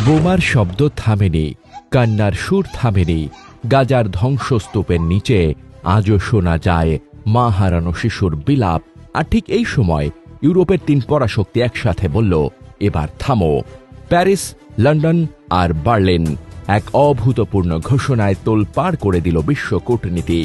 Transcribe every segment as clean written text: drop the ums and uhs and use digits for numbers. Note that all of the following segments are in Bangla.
বোমার শব্দ থামেনি, কান্নার সুর থামেনি। গাজার ধ্বংসস্তূপের নিচে আজও শোনা যায় মা হারানো শিশুর বিলাপ। আর ঠিক এই সময় ইউরোপের 3 পরাশক্তি একসাথে বলল, এবার থামো। প্যারিস, লন্ডন আর বার্লিন এক অভূতপূর্ণ ঘোষণায় তোলপাড় করে দিল বিশ্ব কূটনীতি।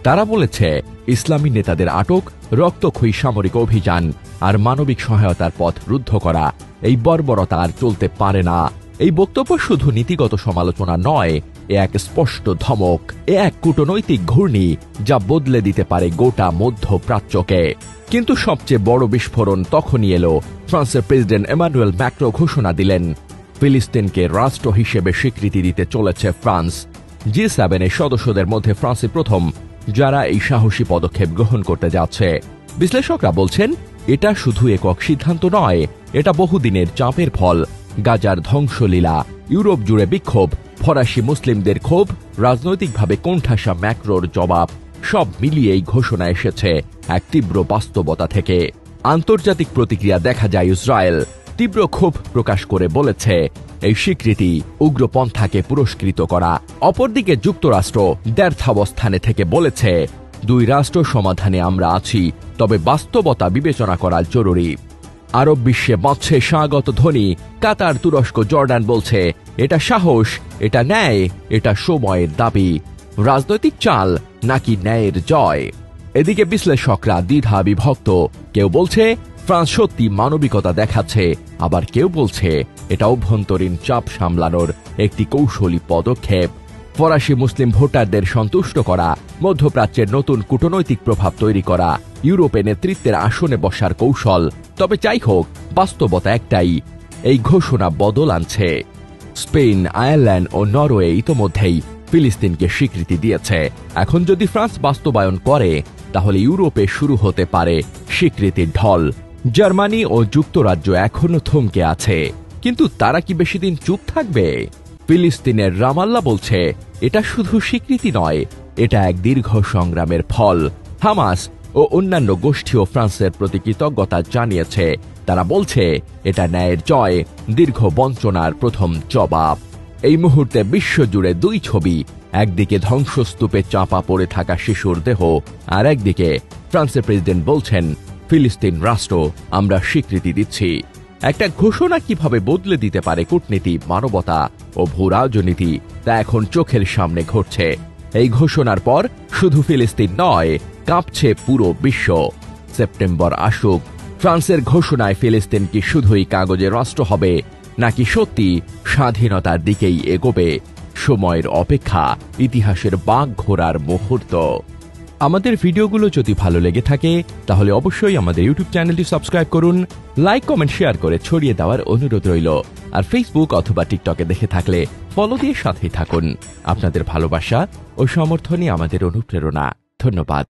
তারা বলেছে, ইসলামী নেতাদের আটক, রক্তক্ষয়ী সামরিক অভিযান আর মানবিক সহায়তার পথ রুদ্ধ করা এই বর্বরতা আর চলতে পারে না। এই বক্তব্য শুধু নীতিগত সমালোচনা নয়, এ এক স্পষ্ট ধমক, এ এক কূটনৈতিক ঘূর্ণি যা বদলে দিতে পারে গোটা মধ্যপ্রাচ্যকে। কিন্তু সবচেয়ে বড় বিস্ফোরণ তখনই এলো, ফ্রান্সের প্রেসিডেন্ট এমানুয়েল ম্যাক্রো ঘোষণা দিলেন, ফিলিস্তিনকে রাষ্ট্র হিসেবে স্বীকৃতি দিতে চলেছে ফ্রান্স। G7 এর সদস্যদের মধ্যে ফ্রান্সই প্রথম যারা এই সাহসী পদক্ষেপ গ্রহণ করতে যাচ্ছে। বিশ্লেষকরা বলছেন, এটা শুধু একক সিদ্ধান্ত নয়, এটা বহুদিনের চাপের ফল। গাজার ধ্বংসলীলা, ইউরোপ জুড়ে বিক্ষোভ, ফরাসি মুসলিমদের ক্ষোভ, রাজনৈতিকভাবে কোণঠাসা ম্যাক্রোর জবাব, সব মিলিয়ে এই ঘোষণা এসেছে এক তীব্র বাস্তবতা থেকে। আন্তর্জাতিক প্রতিক্রিয়া দেখা যায়, ইসরায়েল তীব্র ক্ষোভ প্রকাশ করে বলেছে, এই স্বীকৃতি উগ্রপন্থাকে পুরস্কৃত করা। অপরদিকে যুক্তরাষ্ট্র দ্ব্যর্থাবস্থানে থেকে বলেছে, 2 রাষ্ট্র সমাধানে আমরা আছি, তবে বাস্তবতা বিবেচনা করা জরুরি। আরব বিশ্বে বাজছে স্বাগত ধ্বনি। কাতার, তুরস্ক, জর্ডান বলছে, এটা সাহস, এটা ন্যায়, এটা সময়ের দাবি। রাজনৈতিক চাল নাকি ন্যায়ের জয়? এদিকে বিশ্লেষকরা দ্বিধা বিভক্ত। কেউ বলছে ফ্রান্স সত্যি মানবিকতা দেখাচ্ছে, আবার কেউ বলছে এটা অভ্যন্তরীণ চাপ সামলানোর একটি কৌশলী পদক্ষেপ। ফরাসি মুসলিম ভোটারদের সন্তুষ্ট করা, মধ্যপ্রাচ্যের নতুন কূটনৈতিক প্রভাব তৈরি করা, ইউরোপে নেতৃত্বের আসনে বসার কৌশল। তবে যাই হোক, বাস্তবতা একটাই, এই ঘোষণা বদল আনছে। স্পেন, আয়ারল্যান্ড ও নরওয়ে ইতোমধ্যেই ফিলিস্তিনকে স্বীকৃতি দিয়েছে। এখন যদি ফ্রান্স বাস্তবায়ন করে, তাহলে ইউরোপে শুরু হতে পারে স্বীকৃতির ঢল। জার্মানি ও যুক্তরাজ্য এখনো থমকে আছে, কিন্তু তারা কি বেশি দিন চুপ থাকবে? ফিলিস্তিনের রামাল্লা বলছে, এটা শুধু স্বীকৃতি নয়, এটা এক দীর্ঘ সংগ্রামের ফল। হামাস ও অন্যান্য গোষ্ঠীও ফ্রান্সের প্রতি কৃতজ্ঞতা জানিয়েছে। তারা বলছে, এটা ন্যায়ের জয়, দীর্ঘ বঞ্চনার প্রথম জবাব। এই মুহূর্তে বিশ্বজুড়ে 2 ছবি, একদিকে ধ্বংসস্তূপে চাপা পড়ে থাকা শিশুর দেহ, আর একদিকে ফ্রান্সের প্রেসিডেন্ট বলছেন, ফিলিস্তিন রাষ্ট্র আমরা স্বীকৃতি দিচ্ছি। একটা ঘোষণা কিভাবে বদলে দিতে পারে কূটনীতি, মানবতা ও ভূ রাজনীতি, তা এখন চোখের সামনে ঘটছে। এই ঘোষণার পর শুধু ফিলিস্তিন নয়, কাঁপছে পুরো বিশ্ব। সেপ্টেম্বর আসুক, ফ্রান্সের ঘোষণায় ফিলিস্তিন কি শুধুই কাগজের রাষ্ট্র হবে, নাকি সত্যি স্বাধীনতার দিকেই এগোবে? সময়ের অপেক্ষা, ইতিহাসের বাঁক ঘোরার মুহূর্ত। আমাদের ভিডিওগুলো যদি ভালো লেগে থাকে, তাহলে অবশ্যই আমাদের ইউটিউব চ্যানেলটি সাবস্ক্রাইব করুন, লাইক, কমেন্ট, শেয়ার করে ছড়িয়ে দেওয়ার অনুরোধ রইল। আর ফেসবুক অথবা টিকটকে দেখে থাকলে ফলো দিয়ে সাথেই থাকুন। আপনাদের ভালোবাসা ও সমর্থনই আমাদের অনুপ্রেরণা। ধন্যবাদ।